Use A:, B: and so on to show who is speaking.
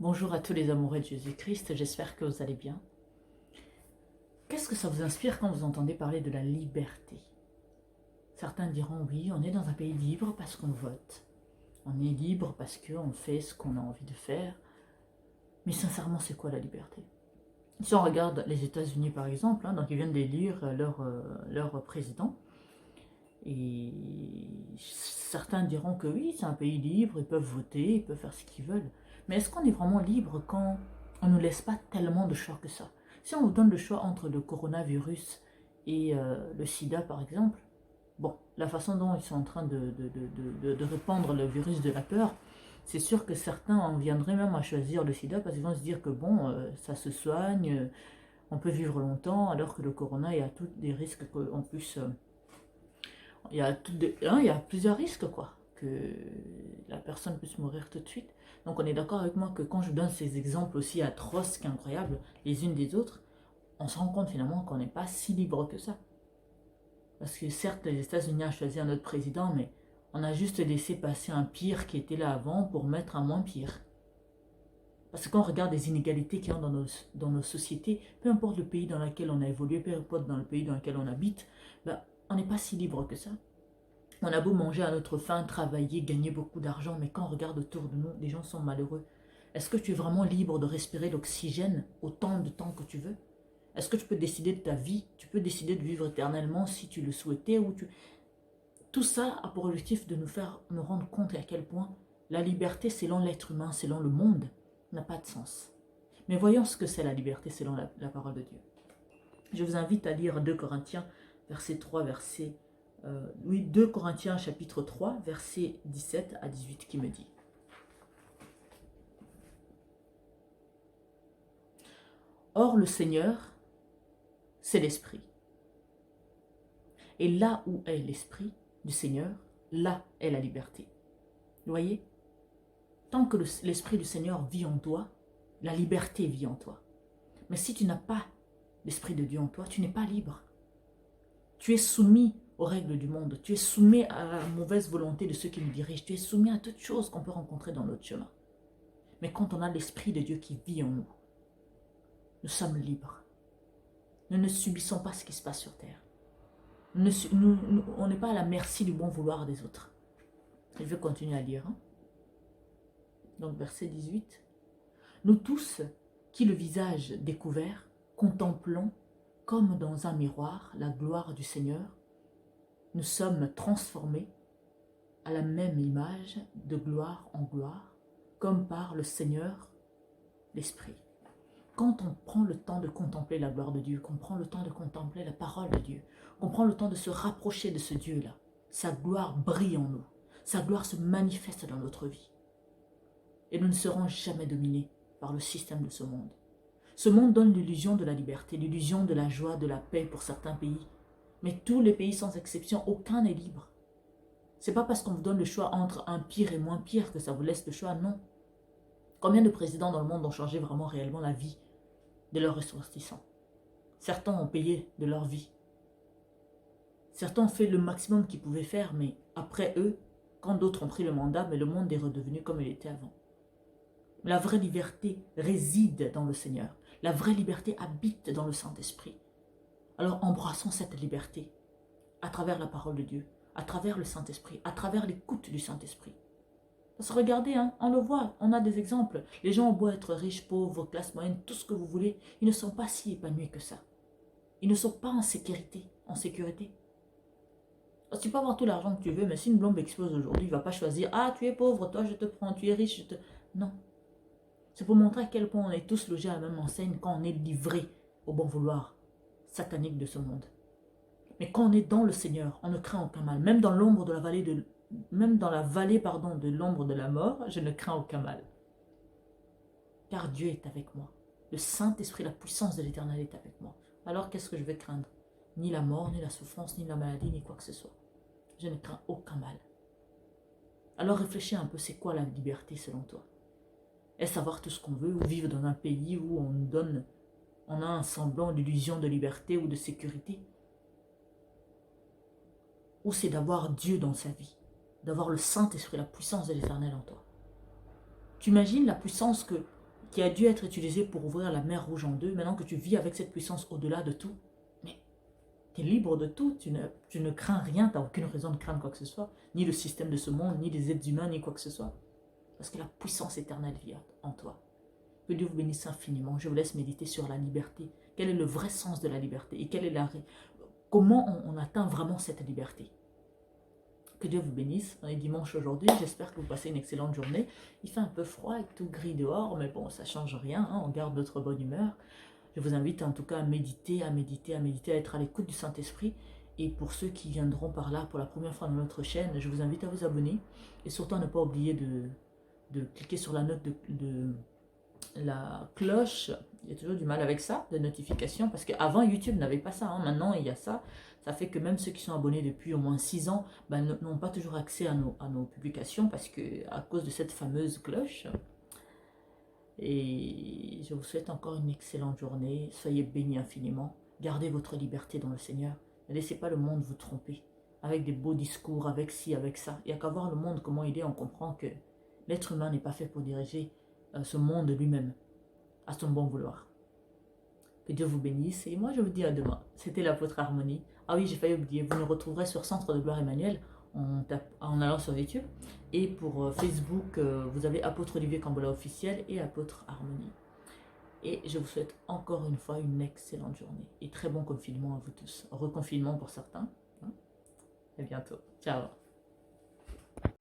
A: Bonjour à tous les amoureux de Jésus-Christ, j'espère que vous allez bien. Qu'est-ce que ça vous inspire quand vous entendez parler de la liberté? Certains diront oui, on est dans un pays libre parce qu'on vote. On est libre parce qu'on fait ce qu'on a envie de faire. Mais sincèrement, c'est quoi la liberté? Si on regarde les États-Unis par exemple, donc ils viennent d'élire leur président, et certains diront que oui, c'est un pays libre, ils peuvent voter, ils peuvent faire ce qu'ils veulent. Mais est-ce qu'on est vraiment libre quand on ne nous laisse pas tellement de choix que ça? Si on vous donne le choix entre le coronavirus et le sida par exemple, bon, la façon dont ils sont en train de répandre le virus de la peur, c'est sûr que certains en viendraient même à choisir le sida parce qu'ils vont se dire que bon, ça se soigne, on peut vivre longtemps, alors que le corona, il y a tous des risques qu'on puisse... il y a plusieurs risques, quoi, que la personne puisse mourir tout de suite. Donc on est d'accord avec moi que quand je donne ces exemples aussi atroces qu'incroyables, les unes des autres, on se rend compte finalement qu'on n'est pas si libre que ça. Parce que certes, les États-Unis ont choisi un autre président, mais on a juste laissé passer un pire qui était là avant pour mettre un moins pire. Parce que quand on regarde les inégalités qu'il y a dans nos sociétés, peu importe le pays dans lequel on a évolué, peu importe dans le pays dans lequel on habite, ben, on n'est pas si libre que ça. On a beau manger à notre faim, travailler, gagner beaucoup d'argent, mais quand on regarde autour de nous, les gens sont malheureux. Est-ce que tu es vraiment libre de respirer l'oxygène autant de temps que tu veux? Est-ce que tu peux décider de ta vie? Tu peux décider de vivre éternellement si tu le souhaitais ou tu... Tout ça a pour objectif de nous faire nous rendre compte à quel point la liberté selon l'être humain, selon le monde, n'a pas de sens. Mais voyons ce que c'est la liberté selon la parole de Dieu. Je vous invite à lire 2 Corinthiens, verset 3, verset... 2 Corinthiens, chapitre 3, verset 17 à 18, qui me dit: Or le Seigneur, c'est l'Esprit. Et là où est l'Esprit du Seigneur, là est la liberté. Vous voyez? Tant que l'Esprit du Seigneur vit en toi, la liberté vit en toi. Mais si tu n'as pas l'Esprit de Dieu en toi, tu n'es pas libre. Tu es soumis aux règles du monde. Tu es soumis à la mauvaise volonté de ceux qui nous dirigent. Tu es soumis à toutes choses qu'on peut rencontrer dans notre chemin. Mais quand on a l'Esprit de Dieu qui vit en nous, nous sommes libres. Nous ne subissons pas ce qui se passe sur terre. On n'est pas à la merci du bon vouloir des autres. Je vais continuer à lire. Donc verset 18. Nous tous, qui le visage découvert, contemplons comme dans un miroir la gloire du Seigneur, nous sommes transformés à la même image de gloire en gloire, comme par le Seigneur, l'Esprit. Quand on prend le temps de contempler la gloire de Dieu, qu'on prend le temps de contempler la parole de Dieu, qu'on prend le temps de se rapprocher de ce Dieu-là, sa gloire brille en nous, sa gloire se manifeste dans notre vie. Et nous ne serons jamais dominés par le système de ce monde. Ce monde donne l'illusion de la liberté, l'illusion de la joie, de la paix pour certains pays. Mais tous les pays sans exception, aucun n'est libre. C'est pas parce qu'on vous donne le choix entre un pire et moins pire que ça vous laisse le choix, non. Combien de présidents dans le monde ont changé vraiment réellement la vie de leurs ressortissants? Certains ont payé de leur vie. Certains ont fait le maximum qu'ils pouvaient faire, mais après eux, quand d'autres ont pris le mandat, mais le monde est redevenu comme il était avant. La vraie liberté réside dans le Seigneur. La vraie liberté habite dans le Saint-Esprit. Alors embrassons cette liberté à travers la parole de Dieu, à travers le Saint-Esprit, à travers l'écoute du Saint-Esprit. Parce que regardez, on le voit, on a des exemples. Les gens ont beau être riches, pauvres, classe moyenne, tout ce que vous voulez, ils ne sont pas si épanouis que ça. Ils ne sont pas en sécurité. Parce que tu peux avoir tout l'argent que tu veux, mais si une bombe explose aujourd'hui, il ne va pas choisir « Ah, tu es pauvre, toi je te prends, tu es riche, je te... » Non. C'est pour montrer à quel point on est tous logés à la même enseigne quand on est livré au bon vouloir satanique de ce monde. Mais quand on est dans le Seigneur, on ne craint aucun mal. Même dans l'ombre de la vallée de l'ombre de la mort, je ne crains aucun mal. Car Dieu est avec moi. Le Saint-Esprit, la puissance de l'Éternel est avec moi. Alors qu'est-ce que je vais craindre? Ni la mort, ni la souffrance, ni la maladie, ni quoi que ce soit. Je ne crains aucun mal. Alors réfléchis un peu, c'est quoi la liberté selon toi? Est-ce avoir tout ce qu'on veut ou vivre dans un pays où on a un semblant d'illusion de liberté ou de sécurité? Ou c'est d'avoir Dieu dans sa vie, d'avoir le Saint-Esprit, la puissance de l'Éternel en toi? Tu imagines la puissance que qui a dû être utilisé pour ouvrir la mer Rouge en deux, maintenant que tu vis avec cette puissance au-delà de tout, mais tu es libre de tout, tu ne crains rien, tu n'as aucune raison de craindre quoi que ce soit, ni le système de ce monde, ni les êtres humains, ni quoi que ce soit. Parce que la puissance éternelle vit en toi. Que Dieu vous bénisse infiniment. Je vous laisse méditer sur la liberté. Quel est le vrai sens de la liberté et quelle est comment on atteint vraiment cette liberté. Que Dieu vous bénisse. On est dimanche aujourd'hui. J'espère que vous passez une excellente journée. Il fait un peu froid et tout gris dehors, mais bon, ça ne change rien. Hein, on garde notre bonne humeur. Je vous invite en tout cas à méditer, à être à l'écoute du Saint-Esprit. Et pour ceux qui viendront par là pour la première fois dans notre chaîne, je vous invite à vous abonner. Et surtout à ne pas oublier de cliquer sur la note de la cloche. Il y a toujours du mal avec ça, de notification, parce qu'avant YouTube n'avait pas ça, hein. Maintenant il y a ça. Ça fait que même ceux qui sont abonnés depuis au moins 6 ans ben, n'ont pas toujours accès à nos publications, parce que à cause de cette fameuse cloche. Et je vous souhaite encore une excellente journée. Soyez bénis infiniment. Gardez votre liberté dans le Seigneur. Ne laissez pas le monde vous tromper avec des beaux discours, avec ci, avec ça. Il n'y a qu'à voir le monde comment il est, on comprend que l'être humain n'est pas fait pour diriger ce monde lui-même à son bon vouloir. Que Dieu vous bénisse et moi je vous dis à demain. C'était l'apôtre Harmonie. Ah oui, j'ai failli oublier, vous nous retrouverez sur Centre de Gloire Emmanuel en allant sur YouTube. Et pour Facebook, vous avez apôtre Olivier Cambola officiel et apôtre Harmonie. Et je vous souhaite encore une fois une excellente journée et très bon confinement à vous tous. Reconfinement pour certains. À bientôt. Ciao.